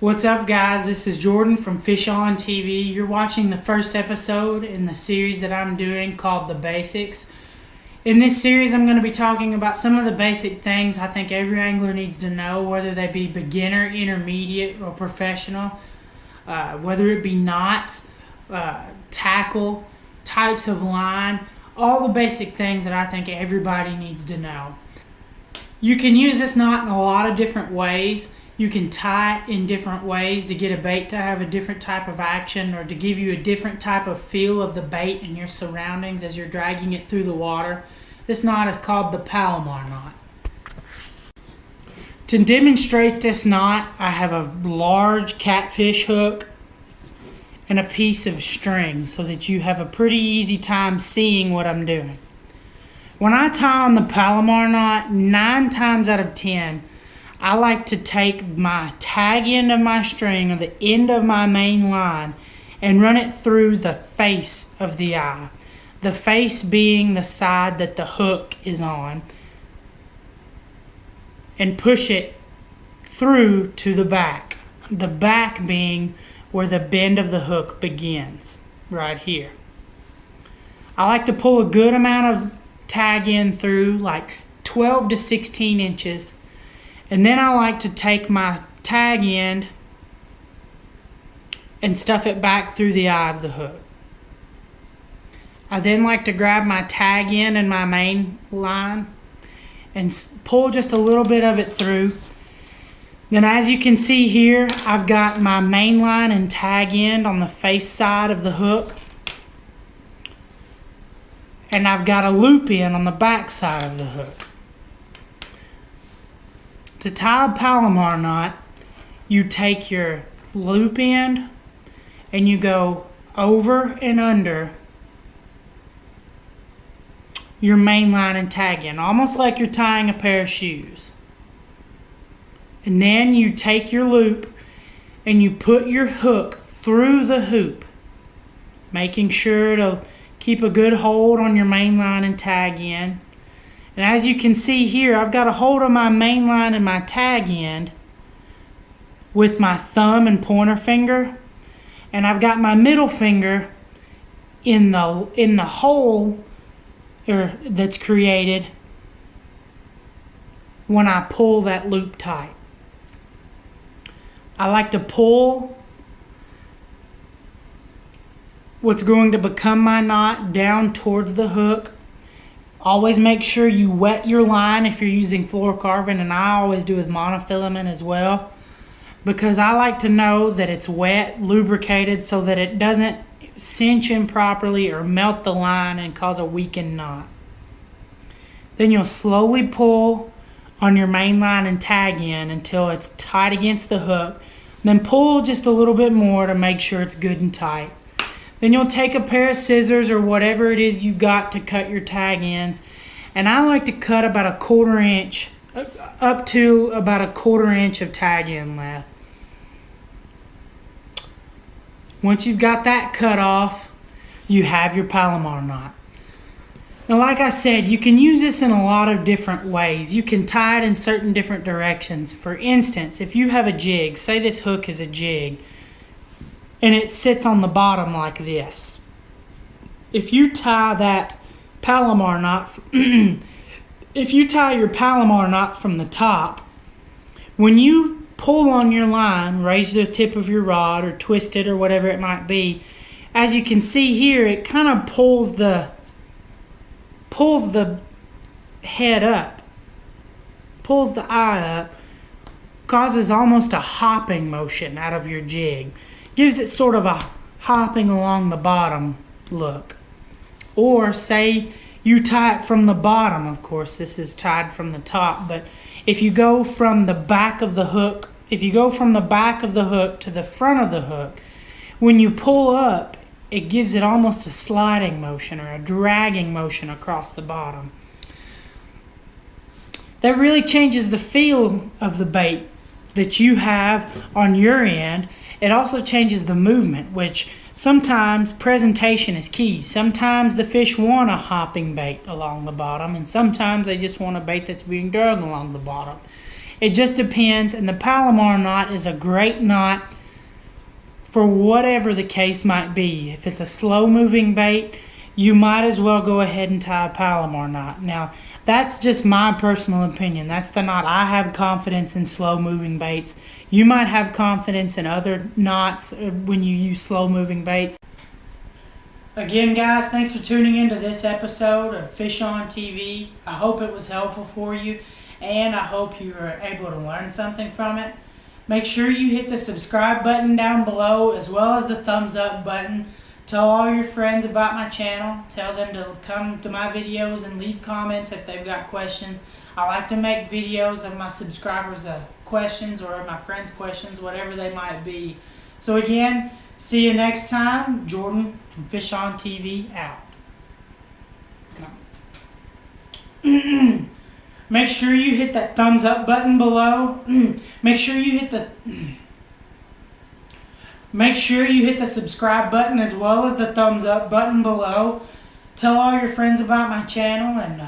What's up, guys? This is Jordan from Fish On TV. You're watching the first episode in the series that I'm doing called The Basics. In this series, I'm going to be talking about some of the basic things I think every angler needs to know, whether they be beginner, intermediate, or professional, whether it be knots, tackle, types of line, all the basic things that I think everybody needs to know. You can use this knot in a lot of different ways. You can tie it in different ways to get a bait to have a different type of action or to give you a different type of feel of the bait and your surroundings as you're dragging it through the water. This knot is called the Palomar knot. To demonstrate this knot, I have a large catfish hook and a piece of string so that you have a pretty easy time seeing what I'm doing. When I tie on the Palomar knot, 9 times out of 10, I like to take my tag end of my string or the end of my main line and run it through the face of the eye. The face being the side that the hook is on, and push it through to the back. The back being where the bend of the hook begins, right here. I like to pull a good amount of tag end through, like 12 to 16 inches. And then I like to take my tag end and stuff it back through the eye of the hook. I then like to grab my tag end and my main line and pull just a little bit of it through. Then as you can see here, I've got my main line and tag end on the face side of the hook. And I've got a loop in on the back side of the hook. To tie a Palomar knot, you take your loop end and you go over and under your main line and tag end, almost like you're tying a pair of shoes. And then you take your loop and you put your hook through the hoop, making sure to keep a good hold on your main line and tag end. And as you can see here, I've got a hold of my main line and my tag end with my thumb and pointer finger. And I've got my middle finger in the hole that's created when I pull that loop tight. I like to pull what's going to become my knot down towards the hook. Always make sure you wet your line if you're using fluorocarbon, and I always do with monofilament as well, because I like to know that it's wet, lubricated, so that it doesn't cinch improperly or melt the line and cause a weakened knot. Then you'll slowly pull on your main line and tag end until it's tight against the hook. Then pull just a little bit more to make sure it's good and tight. Then you'll take a pair of scissors or whatever it is you got to cut your tag ends. And I like to cut about 1/4 inch, up to about 1/4 inch of tag end left. Once you've got that cut off, you have your Palomar knot. Now, like I said, you can use this in a lot of different ways. You can tie it in certain different directions. For instance, if you have a jig, say this hook is a jig, and it sits on the bottom like this. If you tie that Palomar knot, if you tie your Palomar knot from the top, when you pull on your line, raise the tip of your rod or twist it or whatever it might be, as you can see here, it kind of pulls the head up, pulls the eye up, causes almost a hopping motion out of your jig. Gives it sort of a hopping along the bottom look. Or say you tie it from the bottom. Of course, this is tied from the top, but if you go from the back of the hook, to the front of the hook, when you pull up, it gives it almost a sliding motion or a dragging motion across the bottom. That really changes the feel of the bait that you have on your end. It also changes the movement, which sometimes presentation is key. Sometimes the fish want a hopping bait along the bottom, and sometimes they just want a bait that's being dragged along the bottom. It just depends, and the Palomar knot is a great knot for whatever the case might be. If it's a slow-moving bait, you might as well go ahead and tie a Palomar knot. Now, that's just my personal opinion. That's the knot I have confidence in, slow-moving baits. You might have confidence in other knots when you use slow-moving baits. Again, guys, thanks for tuning into this episode of Fish on TV. I hope it was helpful for you, and I hope you were able to learn something from it. Make sure you hit the subscribe button down below, as well as the thumbs up button. Tell all your friends about my channel. Tell them to come to my videos and leave comments if they've got questions. I like to make videos of my subscribers' questions or my friends' questions, whatever they might be. So again, see you next time. Jordan from Fish on TV out. Make sure you hit that thumbs up button below. Make sure you hit the subscribe button as well as the thumbs up button below. Tell all your friends about my channel and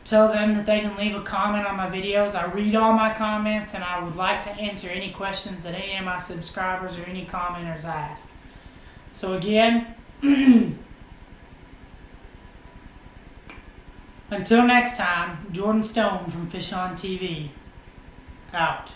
tell them that they can leave a comment on my videos. I read all my comments, and I would like to answer any questions that any of my subscribers or any commenters ask. So again, until next time, Jordan Stone from Fish on TV, out.